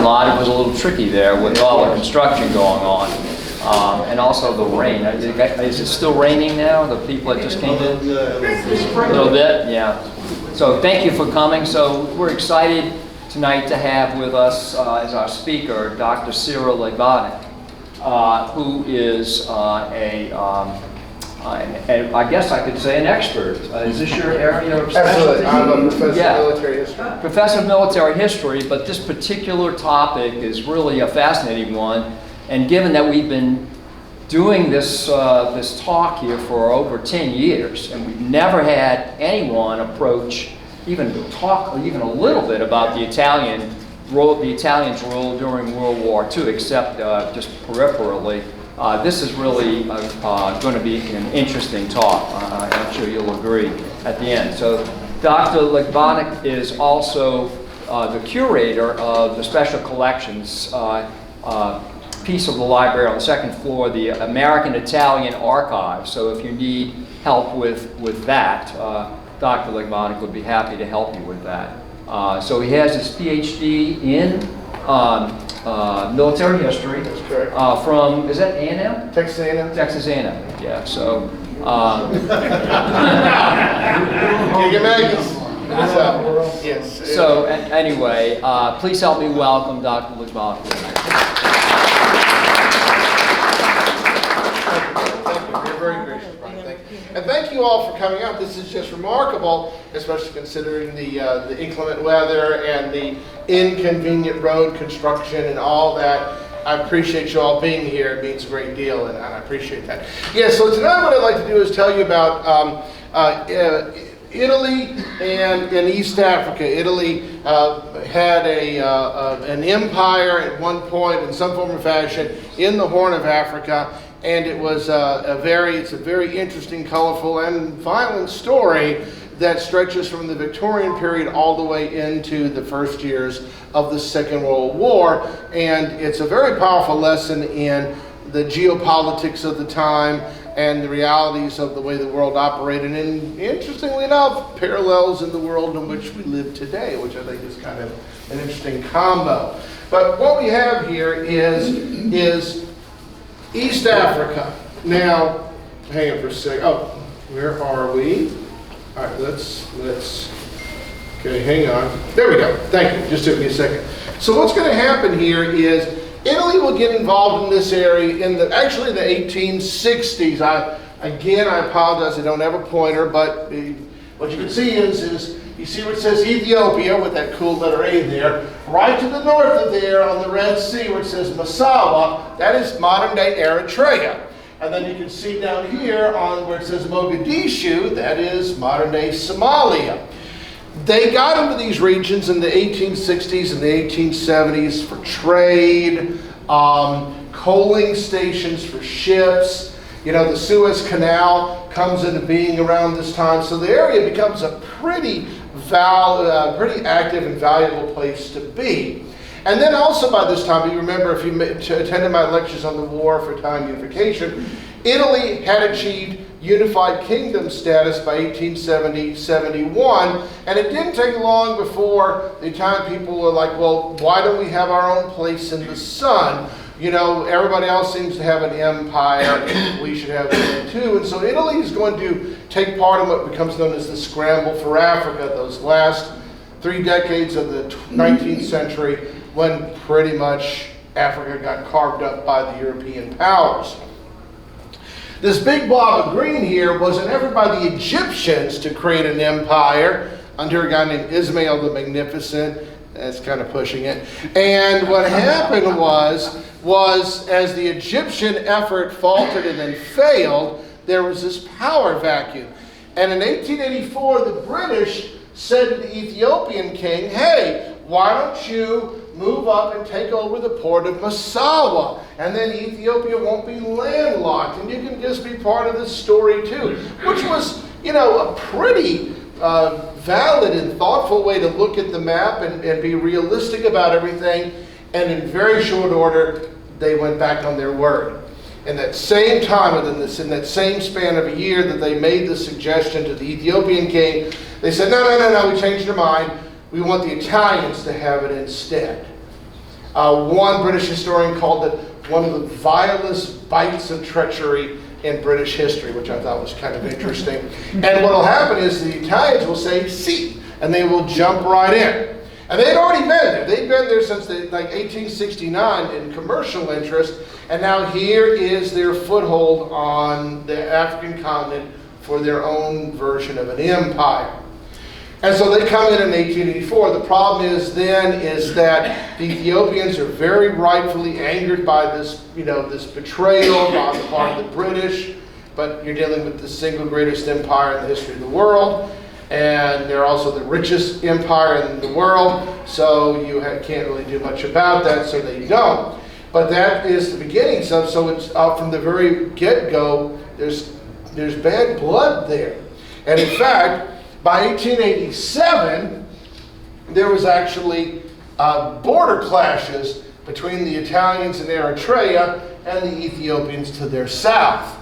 lot, it was a little tricky there with all the construction going on. And also the rain. Is it still raining now? The people that just came in? A little bit? Yeah. So thank you for coming. So we're excited tonight to have with us as our speaker, Dr. Cyril Leibonic, who is I guess I could say an expert. Is this your area of specialty? Absolutely. I'm a professor of military history. Professor of military history, but this particular topic is really a fascinating one. And given that we've been doing this this talk here for over 10 years, and we've never had anyone approach, even talk even a little bit about the Italians' role during World War II, except just peripherally. This is really going to be an interesting talk. I'm sure you'll agree at the end. So Dr. Leibonic is also the curator of the Special Collections piece of the library on the second floor, the American Italian Archive. So if you need help with that, Dr. Leibonic would be happy to help you with that. So he has his PhD in military history. That's correct. From, is that A&M? Texas A&M. Texas A&M, yeah. So, Yes. So anyway, please help me welcome Dr. Leibonic. And thank you all for coming out. This is just remarkable, especially considering the inclement weather and the inconvenient road construction and all that. I appreciate you all being here. It means a great deal, and I appreciate that. Yeah, so tonight what I'd like to do is tell you about Italy and East Africa. It's had an empire at one point in some form or fashion in the Horn of Africa. And it was it's a very interesting, colorful, and violent story that stretches from the Victorian period all the way into the first years of the Second World War. And it's a very powerful lesson in the geopolitics of the time and the realities of the way the world operated. And interestingly enough, parallels in the world in which we live today, which I think is kind of an interesting combo. But what we have here is East Africa. Now, hang on for a second. Oh, where are we? All right, let's. Okay, hang on. There we go. Thank you. Just took me a second. So what's going to happen here is Italy will get involved in this area in actually the 1860s. I apologize. I don't have a pointer, but what you can see is you see where it says Ethiopia with that cool letter A there. Right to the north of there on the Red Sea where it says Massawa, that is modern day Eritrea. And then you can see down here on where it says Mogadishu, that is modern day Somalia. They got into these regions in the 1860s and the 1870s for trade, coaling stations for ships. You know, the Suez Canal comes into being around this time, so the area becomes a pretty active and valuable place to be. And then also by this time, you remember if you attended my lectures on the war for time unification, Italy had achieved unified kingdom status by 1870-71, and it didn't take long before the Italian people were like, well, why don't we have our own place in the sun? You know, everybody else seems to have an empire, we should have one too. And so Italy is going to take part in what becomes known as the scramble for Africa, those last 3 decades of the 19th century when pretty much Africa got carved up by the European powers. This big blob of green here was an effort by the Egyptians to create an empire under a guy named Ismail the Magnificent. That's kind of pushing it. And what happened was as the Egyptian effort faltered and then failed, there was this power vacuum. And in 1884, the British said to the Ethiopian king, hey, why don't you move up and take over the port of Massawa? And then Ethiopia won't be landlocked, and you can just be part of this story too. Which was, you know, a pretty valid and thoughtful way to look at the map and be realistic about everything. And in very short order, they went back on their word. In that same time, in that same span of a year that they made the suggestion to the Ethiopian king, they said, no, we changed our mind. We want the Italians to have it instead. One British historian called it one of the vilest bites of treachery in British history, which I thought was kind of interesting. And what will happen is the Italians will say, "See," and they will jump right in. And they'd already been there. They'd been there since like 1869 in commercial interest, and now here is their foothold on the African continent for their own version of an empire. And so they come in 1884. The problem is then is that the Ethiopians are very rightfully angered by this, this betrayal on the part of the British. But you're dealing with the single greatest empire in the history of the world, and they're also the richest empire in the world. So you can't really do much about that. So they don't. But that is the beginning. So it's from the very get-go. There's bad blood there, and in fact, by 1887, there was actually border clashes between the Italians in Eritrea and the Ethiopians to their south.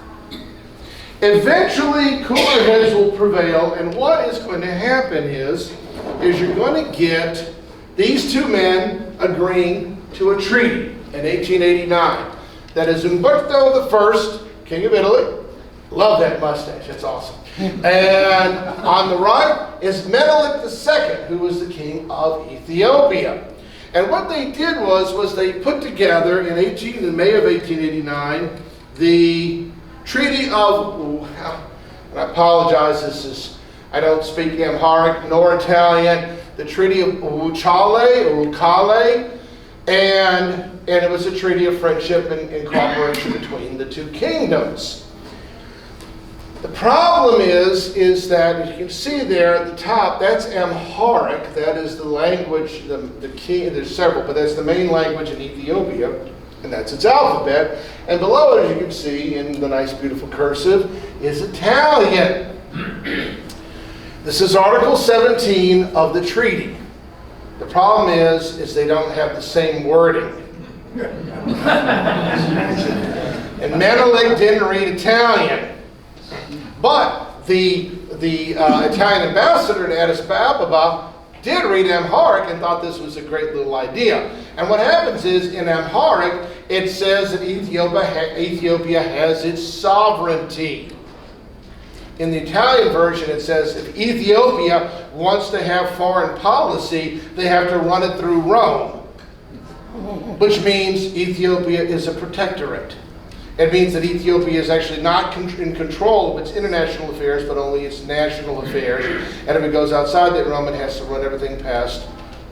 Eventually, cooler heads will prevail, and what is going to happen is you're going to get these two men agreeing to a treaty in 1889. That is Umberto I, King of Italy. Love that mustache, it's awesome. And on the right is Menelik II, who was the king of Ethiopia. And what they did was they put together in May of 1889 the Treaty of, and I apologize, I don't speak Amharic nor Italian, the Treaty of Ukale, and it was a treaty of friendship and cooperation between the two kingdoms. The problem is that, as you can see there at the top, that's Amharic. That is the language, the key, there's several, but that's the main language in Ethiopia, and that's its alphabet. And below it, as you can see in the nice, beautiful cursive, is Italian. This is Article 17 of the treaty. The problem is they don't have the same wording. And Menelik didn't read Italian. But the Italian ambassador to Addis Ababa did read Amharic and thought this was a great little idea. And what happens is, in Amharic, it says that Ethiopia has its sovereignty. In the Italian version, it says if Ethiopia wants to have foreign policy, they have to run it through Rome, which means Ethiopia is a protectorate. It means that Ethiopia is actually not in control of its international affairs, but only its national affairs. And if it goes outside that Rome, it has to run everything past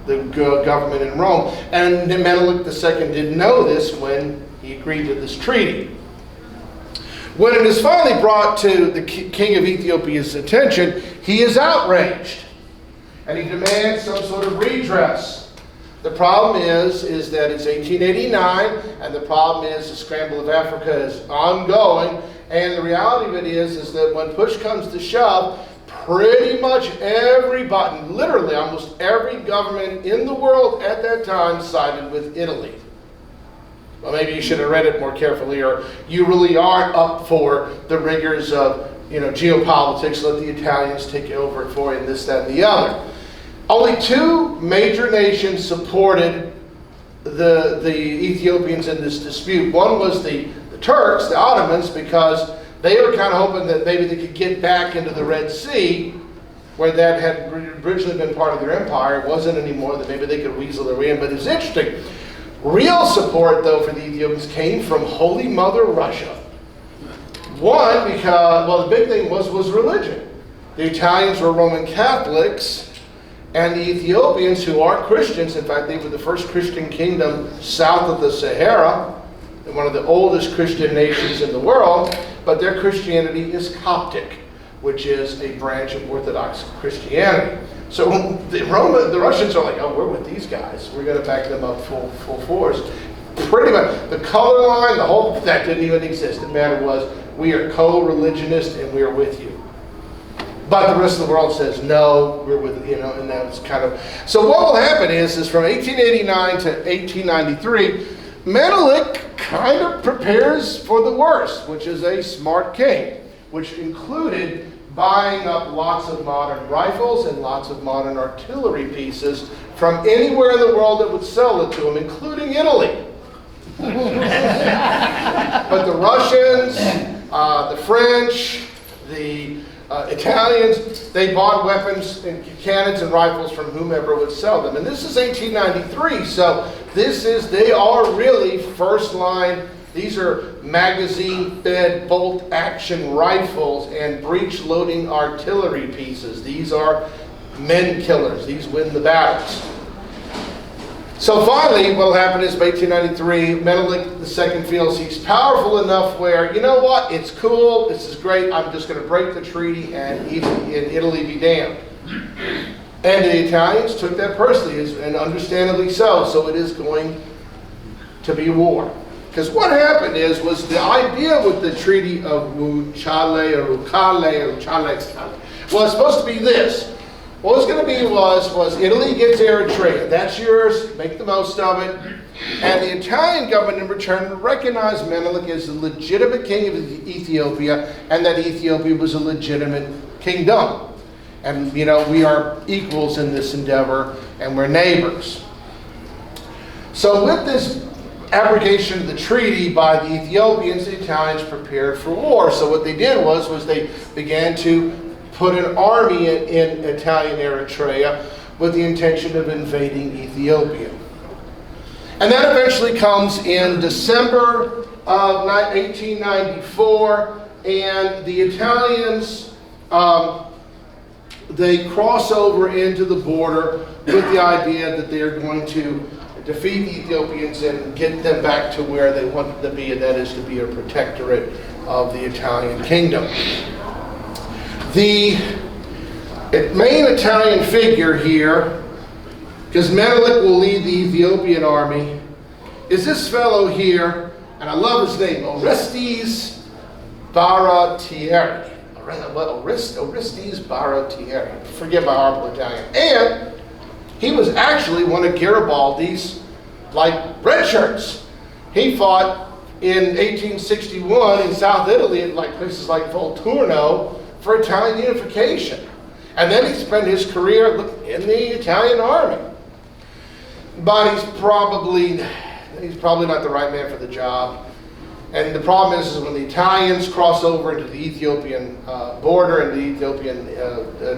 the government in Rome. And Menelik II didn't know this when he agreed to this treaty. When it is finally brought to the king of Ethiopia's attention, he is outraged. And he demands some sort of redress. The problem is that it's 1889, and the problem is the scramble of Africa is ongoing, and the reality of it is that when push comes to shove, pretty much everybody, literally almost every government in the world at that time sided with Italy. Well, maybe you should have read it more carefully, or you really aren't up for the rigors of geopolitics. Let the Italians take over it for you, and this, that, and the other. Only two major nations supported the Ethiopians in this dispute. One was the Turks, the Ottomans, because they were kind of hoping that maybe they could get back into the Red Sea, where that had originally been part of their empire. It wasn't anymore, that maybe they could weasel their way in. But it's interesting. Real support, though, for the Ethiopians came from Holy Mother Russia. One, because, well, the big thing was religion. The Italians were Roman Catholics, and the Ethiopians, who are Christians, in fact, they were the first Christian kingdom south of the Sahara, and one of the oldest Christian nations in the world, but their Christianity is Coptic, which is a branch of Orthodox Christianity. So the Russians are like, oh, we're with these guys. We're going to back them up full force. Pretty much, the color line, the whole, that didn't even exist. The matter was, we are co-religionist and we are with you. But the rest of the world says, no, we're with, and that's kind of... So what will happen is from 1889 to 1893, Menelik kind of prepares for the worst, which is a smart king, which included buying up lots of modern rifles and lots of modern artillery pieces from anywhere in the world that would sell it to them, including Italy. But the Russians, the French, the Italians, they bought weapons and cannons and rifles from whomever would sell them. And this is 1893, so they are really first line. These are magazine-fed bolt-action rifles and breech-loading artillery pieces. These are men killers. These win the battles. So finally, what will happen is by 1893, Menelik II feels he's powerful enough where, you know what, it's cool, this is great, I'm just going to break the treaty and Italy be damned. And the Italians took that personally, and understandably so, so it is going to be war. Because what happened was the idea with the Treaty of Wuchale was supposed to be this. What it was going to be was Italy gets Eritrea. That's yours. Make the most of it. And the Italian government in return recognized Menelik as the legitimate king of Ethiopia, and that Ethiopia was a legitimate kingdom. And, you know, we are equals in this endeavor, and we're neighbors. So with this abrogation of the treaty by the Ethiopians, the Italians prepared for war. So what they did was they began to put an army in Italian Eritrea with the intention of invading Ethiopia. And that eventually comes in December of 1894, and the Italians, they cross over into the border with the idea that they are going to defeat the Ethiopians and get them back to where they wanted to be, and that is to be a protectorate of the Italian kingdom. The main Italian figure here, because Menelik will lead the Ethiopian army, is this fellow here, and I love his name, Orestes Baratieri. Orestes Baratieri. Forgive my horrible Italian. And he was actually one of Garibaldi's, red shirts. He fought in 1861 in South Italy, in places like Volturno, for Italian unification. And then he spent his career in the Italian army. But he's probably not the right man for the job. And the problem is when the Italians cross over into the Ethiopian border and the Ethiopian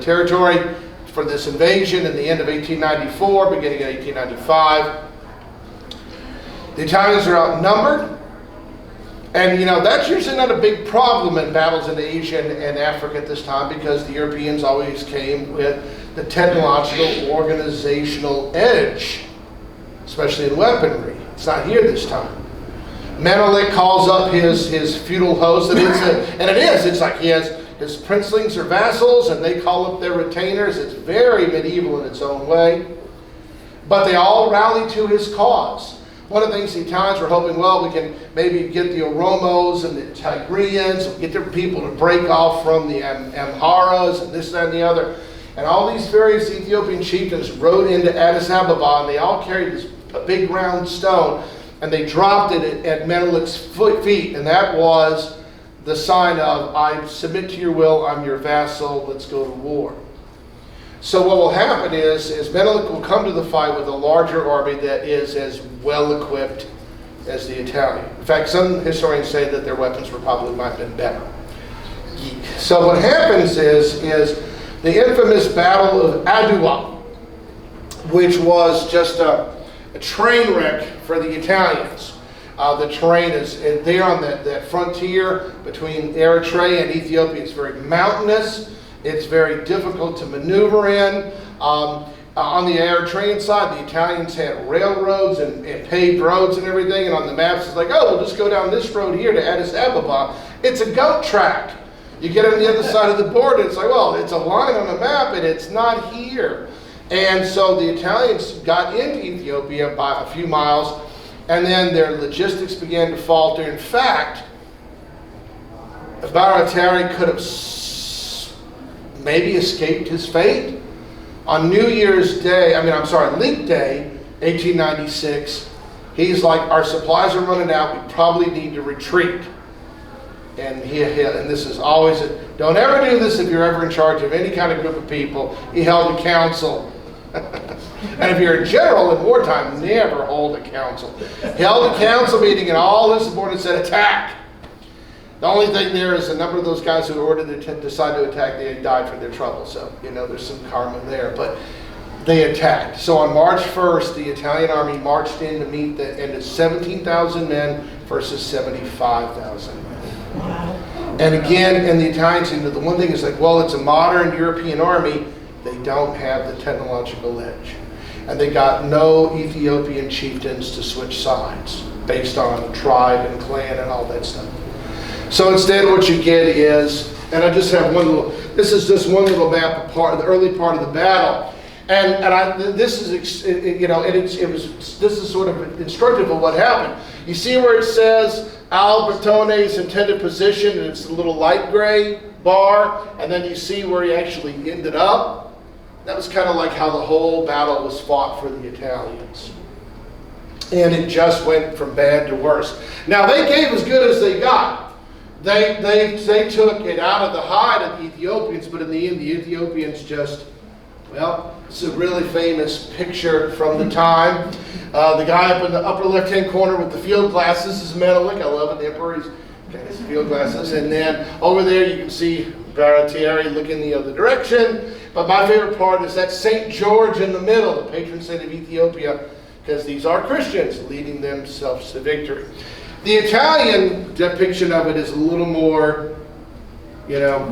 territory for this invasion in the end of 1894, beginning of 1895, the Italians are outnumbered. And, you know, that's usually not a big problem in battles in Asia and Africa at this time, because the Europeans always came with the technological, organizational edge, especially in weaponry. It's not here this time. Menelik calls up his feudal host, and it's like he has his princelings or vassals, and they call up their retainers. It's very medieval in its own way. But they all rally to his cause. One of the things the Italians were hoping, well, we can maybe get the Oromos and the Tigrians, get their people to break off from the Amharas and this, that, and the other. And all these various Ethiopian chieftains rode into Addis Ababa, and they all carried this big round stone, and they dropped it at Menelik's feet, and that was the sign of, I submit to your will, I'm your vassal, let's go to war. So what will happen is Menelik will come to the fight with a larger army that is as well equipped as the Italian. In fact, some historians say that their weapons might have been better. So what happens is the infamous Battle of Adua, which was just a train wreck for the Italians. The terrain is there on that frontier between Eritrea and Ethiopia. It's very mountainous. It's very difficult to maneuver in. On the Eritrean side, the Italians had railroads and paved roads and everything, and on the maps it's like, oh, we'll just go down this road here to Addis Ababa. It's a goat track. You get on the other side of the border, it's like, well, it's a line on the map and it's not here. And so the Italians got into Ethiopia by a few miles, and then their logistics began to falter. In fact, Baratieri could have maybe escaped his fate. On Leap Day, 1896, he's like, our supplies are running out, we probably need to retreat. And and this is always, don't ever do this if you're ever in charge of any kind of group of people. He held a council. And if you're a general in wartime, never hold a council. Held a council meeting and all his subordinates said, attack. The only thing there is a number of those guys who ordered to decide to attack, they had died for their trouble. So, there's some karma there. But they attacked. So on March 1st, the Italian army marched in to meet the end of 17,000 men versus 75,000 men. Wow. And again, and the Italians, the one thing is like, well, it's a modern European army. They don't have the technological edge. And they got no Ethiopian chieftains to switch sides based on tribe and clan and all that stuff. So instead what you get is, and I just have this is just one little map of the early part of the battle. This is sort of instructive of what happened. You see where it says Al Bertone's intended position, and it's the little light gray bar, and then you see where he actually ended up. That was kind of like how the whole battle was fought for the Italians. And it just went from bad to worse. Now they gave as good as they got. They took it out of the hide of the Ethiopians, but in the end the Ethiopians just, well, it's a really famous picture from the time. The guy up in the upper left-hand corner with the field glasses is Menelik. I love it. The emperor, he's got his field glasses. And then over there you can see Baratieri looking the other direction. But my favorite part is that St. George in the middle, the patron saint of Ethiopia, because these are Christians leading themselves to victory. The Italian depiction of it is a little more, yeah.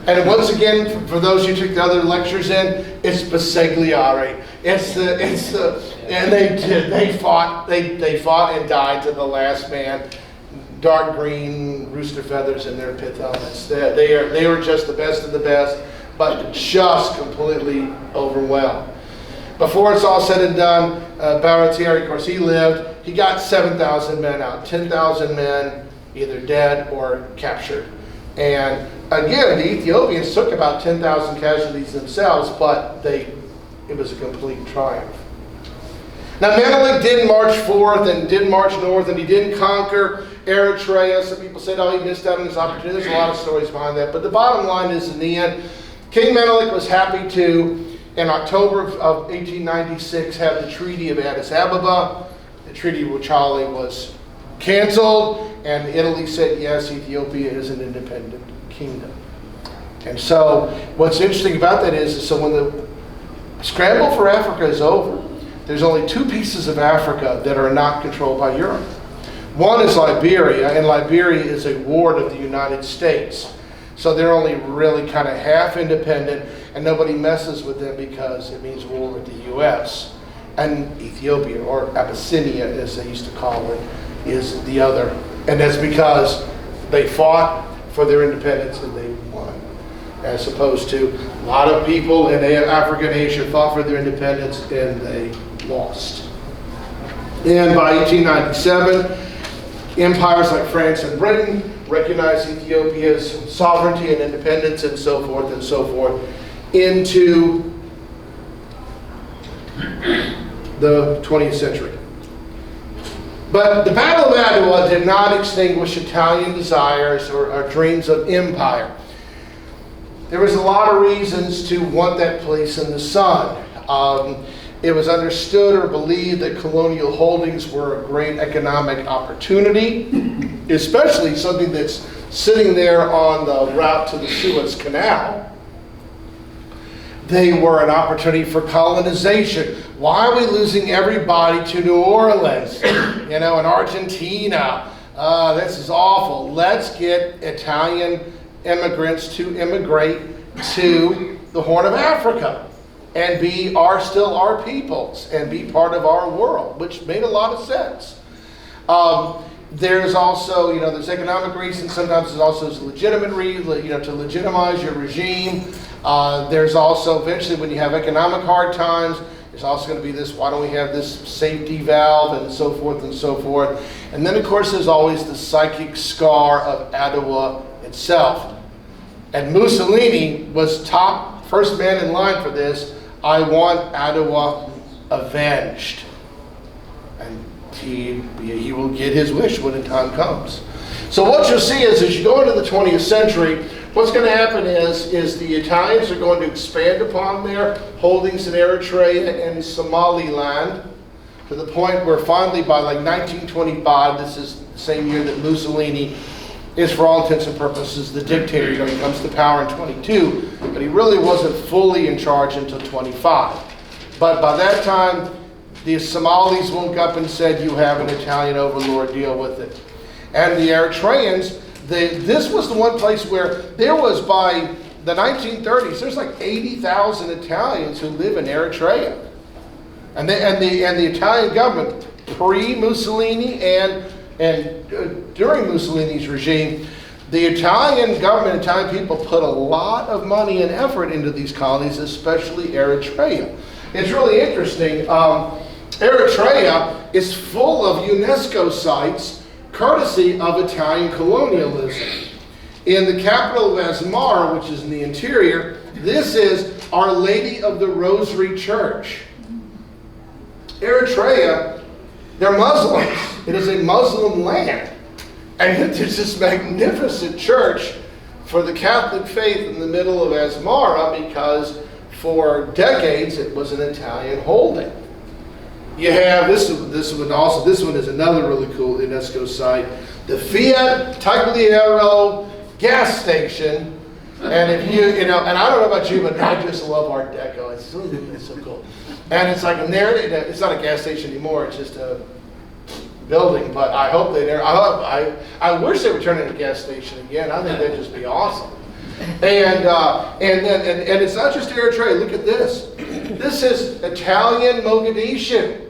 And once again, for those who took the other lectures in, it's Basegliare. And they fought and died to the last man. Dark green rooster feathers in their pith helmets. They were just the best of the best, but just completely overwhelmed. Before it's all said and done, Baratieri, of course, he lived. He got 7,000 men out, 10,000 men either dead or captured. And again, the Ethiopians took about 10,000 casualties themselves, but it was a complete triumph. Now Menelik didn't march forth and didn't march north, and he didn't conquer Eritrea. Some people said, oh, he missed out on his opportunity. There's a lot of stories behind that. But the bottom line is, in the end, King Menelik was happy to, in October of 1896, have the Treaty of Addis Ababa. The Treaty of Wuchale was canceled, and Italy said, yes, Ethiopia is an independent kingdom. And so what's interesting about that is, so when the scramble for Africa is over, there's only two pieces of Africa that are not controlled by Europe. One is Liberia, and Liberia is a ward of the United States. So they're only really kind of half independent, and nobody messes with them because it means war with the U.S. And Ethiopia, or Abyssinia as they used to call it, is the other. And that's because they fought for their independence and they won. As opposed to a lot of people in Africa and Asia fought for their independence and they lost. And by 1897, empires like France and Britain recognized Ethiopia's sovereignty and independence and so forth into the 20th century. But the Battle of Adwa did not extinguish Italian desires or dreams of empire. There was a lot of reasons to want that place in the sun. It was understood or believed that colonial holdings were a great economic opportunity, especially something that's sitting there on the route to the Suez Canal. They were an opportunity for colonization. Why are we losing everybody to New Orleans? In Argentina. This is awful. Let's get Italian immigrants to immigrate to the Horn of Africa and be still our peoples and be part of our world, which made a lot of sense. There's also, there's economic reasons. Sometimes there's also legitimate reasons, to legitimize your regime. There's also, eventually, when you have economic hard times, there's also going to be this, why don't we have this safety valve, and so forth and so forth. And then, of course, there's always the psychic scar of Adwa itself. And Mussolini was first man in line for this. I want Adwa avenged. And he will get his wish when the time comes. So what you'll see is, as you go into the 20th century, What's going to happen is the Italians are going to expand upon their holdings in Eritrea and Somaliland to the point where finally by like 1925, this is the same year that Mussolini is for all intents and purposes the dictator. You know, he comes to power in 22, but he really wasn't fully in charge until 25. But by that time, the Somalis woke up and said, you have an Italian overlord, deal with it. And the Eritreans, this was the one place where there was, by the 1930s, there's like 80,000 Italians who live in Eritrea. And the Italian government, pre-Mussolini and during Mussolini's regime, the Italian government, Italian people put a lot of money and effort into these colonies, especially Eritrea. It's really interesting. Eritrea is full of UNESCO sites courtesy of Italian colonialism. In the capital of Asmara, which is in the interior, this is Our Lady of the Rosary Church. Eritrea, they're Muslims. It is a Muslim land. And there's this magnificent church for the Catholic faith in the middle of Asmara because for decades it was an Italian holding. You have this one also. This one is another really cool UNESCO site, the Fiat Tagliero gas station. And if you know, and I don't know about you, but I just love Art Deco. It's so cool. And it's like it's not a gas station anymore. It's just a building. But I hope I wish they would turn it into a gas station again. I think that'd just be awesome. And it's not just Eritrea. Look at this. This is Italian Mogadishu.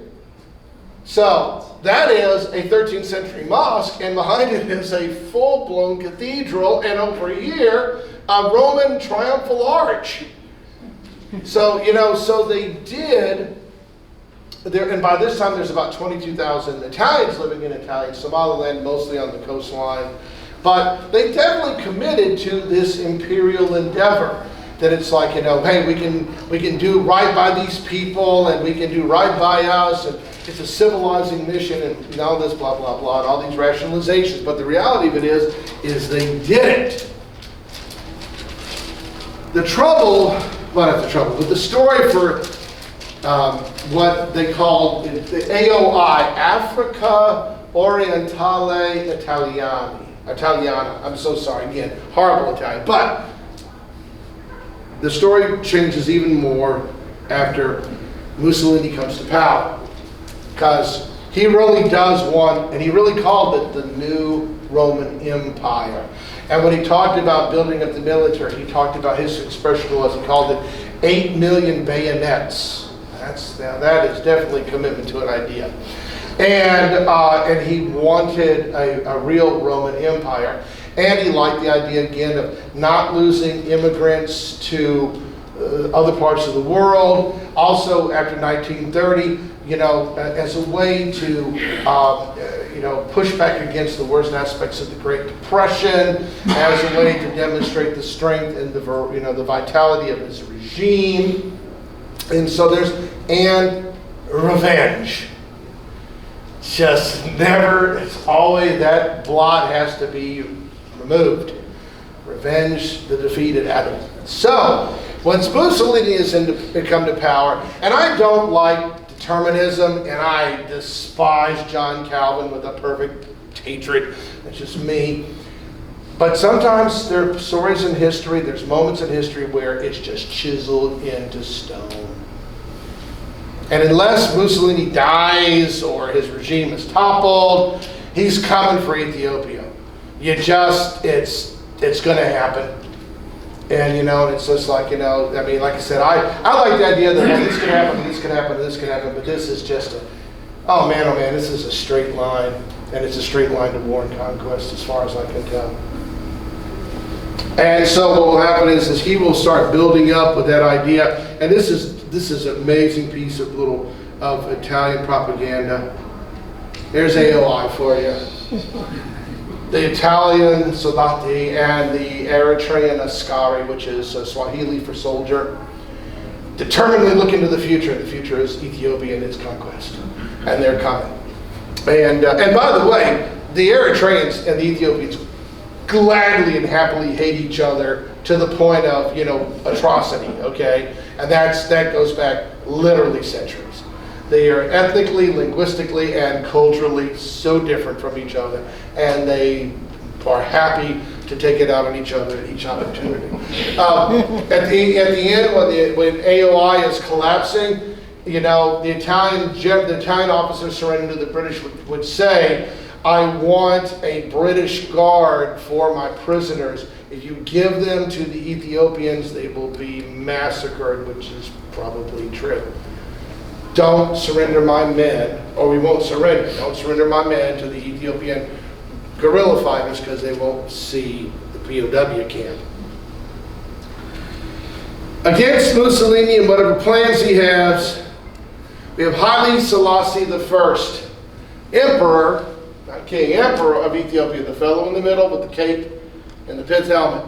So that is a 13th century mosque, and behind it is a full-blown cathedral, and over here, a Roman triumphal arch. So, you know, so they did, and by this time there's about 22,000 Italians living in Italian Somaliland, mostly on the coastline. But they definitely committed to this imperial endeavor. That it's like, you know, hey, we can do right by these people, and we can do right by us, and it's a civilizing mission, and all this blah blah blah, and all these rationalizations. But the reality of it is they did it. The trouble, well, not the trouble, but the story for what they called the AOI, Africa Orientale Italiana. I'm so sorry, again, horrible Italian. But the story changes even more after Mussolini comes to power. Because he really does want, and he really called it the new Roman Empire. And when he talked about building up the military, he talked about, his expression was, he called it 8 million bayonets. That is definitely a commitment to an idea. And he wanted a real Roman Empire. And he liked the idea, again, of not losing immigrants to other parts of the world. Also, after 1930, you know, as a way to, you know, push back against the worst aspects of the Great Depression, as a way to demonstrate the strength and the, you know, the vitality of his regime. And so and revenge. Just never, it's always, that blot has to be removed. Revenge the defeated Adam. So, once Mussolini has come to power, and I don't like determinism, and I despise John Calvin with a perfect hatred. It's just me. But sometimes there are stories in history, there's moments in history where it's just chiseled into stone. And unless Mussolini dies or his regime is toppled, he's coming for Ethiopia. It's going to happen. And, you know, it's just like, you know, I mean, like I said, I like the idea that, well, this could happen, this could happen, this could happen, but this is just oh man, this is a straight line. And it's a straight line to war and conquest as far as I can tell. And so what will happen is he will start building up with that idea. And this is an amazing piece of Italian propaganda. There's AOI for you. The Italian soldati and the Eritrean askari, which is Swahili for soldier, determinedly look into the future. The future is Ethiopia and its conquest. And they're coming. And by the way, the Eritreans and the Ethiopians gladly and happily hate each other to the point of, atrocity, okay? And that goes back literally centuries. They are ethnically, linguistically, and culturally so different from each other, and they are happy to take it out on each other at each opportunity. At the end, when AOI is collapsing, the Italian officers surrendering to the British would say, I want a British guard for my prisoners. If you give them to the Ethiopians, they will be massacred, which is probably true. Don't surrender my men, or we won't surrender. Don't surrender my men to the Ethiopian guerrilla fighters because they won't see the POW camp. Against Mussolini and whatever plans he has, we have Haile Selassie I, Emperor, not King, Emperor of Ethiopia, the fellow in the middle with the cape and the pith helmet.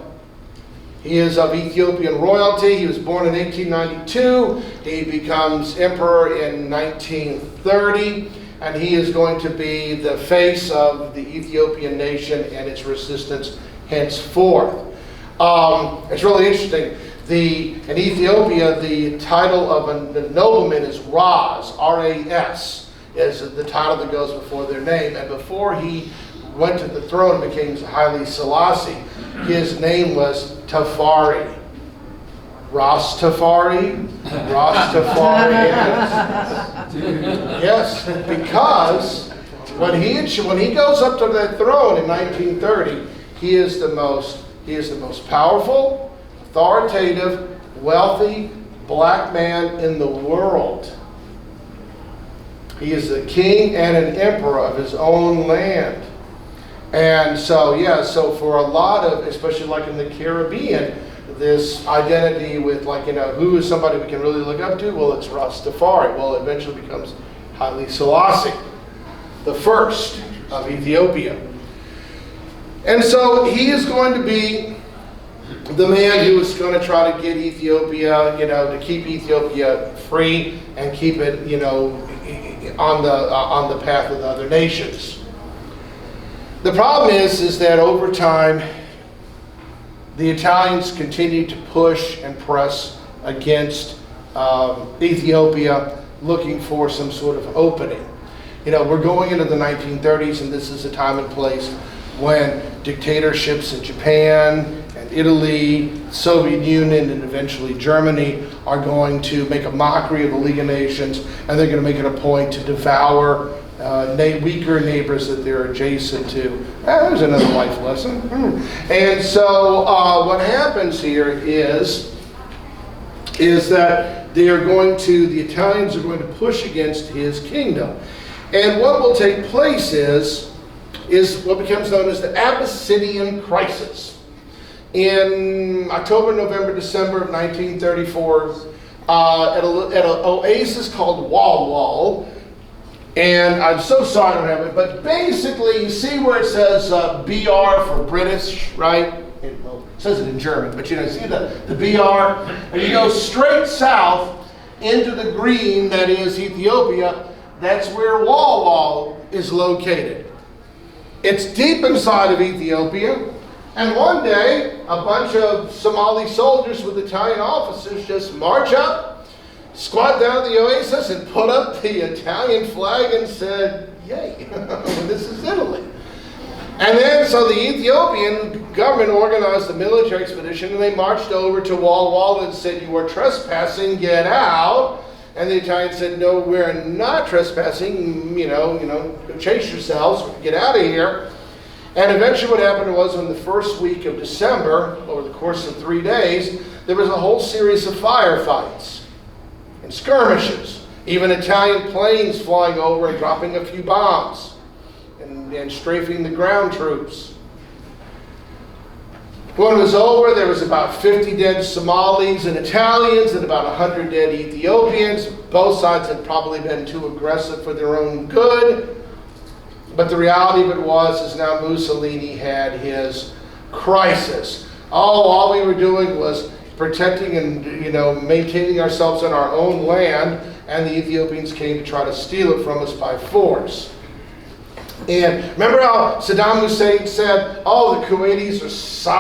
He is of Ethiopian royalty. He was born in 1892. He becomes emperor in 1930, and he is going to be the face of the Ethiopian nation and its resistance henceforth. It's really interesting. In Ethiopia, the title of a nobleman is Ras, R-A-S, is the title that goes before their name. And before he went to the throne and became Haile Selassie, his name was Tafari. Rastafari? Rastafari. Yes, because when he goes up to that throne in 1930, he is the most powerful, authoritative, wealthy black man in the world. He is the king and an emperor of his own land. And so for a lot of, especially like in the Caribbean, this identity with who is somebody we can really look up to? Well, it's Rastafari. Well, it eventually becomes Haile Selassie, the first of Ethiopia. And so he is going to be the man who is going to try to get Ethiopia, to keep Ethiopia free and keep it, on the path of the other nations. The problem is that over time, the Italians continued to push and press against Ethiopia, looking for some sort of opening. We're going into the 1930s, and this is a time and place when dictatorships in Japan and Italy, Soviet Union, and eventually Germany are going to make a mockery of the League of Nations, and they're going to make it a point to devour weaker neighbors that they're adjacent to. There's another life lesson. And so what happens here is that the Italians are going to push against his kingdom. And what will take place is what becomes known as the Abyssinian Crisis. In October, November, December of 1934, at an oasis called Wal Wal. And I'm so sorry I don't have it, but basically you see where it says BR for British, right? It says it in German, but see the BR? And you go straight south into the green, that is Ethiopia. That's where Wal Wal is located. It's deep inside of Ethiopia. And one day, a bunch of Somali soldiers with Italian officers just march up, squat down at the oasis, and put up the Italian flag and said, yay, this is Italy. And then, so the Ethiopian government organized a military expedition, and they marched over to Wal Wal and said, you are trespassing, get out. And the Italians said, no, we're not trespassing, chase yourselves, get out of here. And eventually what happened was, in the first week of December, over the course of 3 days, there was a whole series of firefights and skirmishes. Even Italian planes flying over and dropping a few bombs and strafing the ground troops. When it was over, there was about 50 dead Somalis and Italians and about 100 dead Ethiopians. Both sides had probably been too aggressive for their own good. But the reality of it is now Mussolini had his crisis. All we were doing was protecting and maintaining ourselves on our own land, and the Ethiopians came to try to steal it from us by force. And remember how Saddam Hussein said, oh, the Kuwaitis are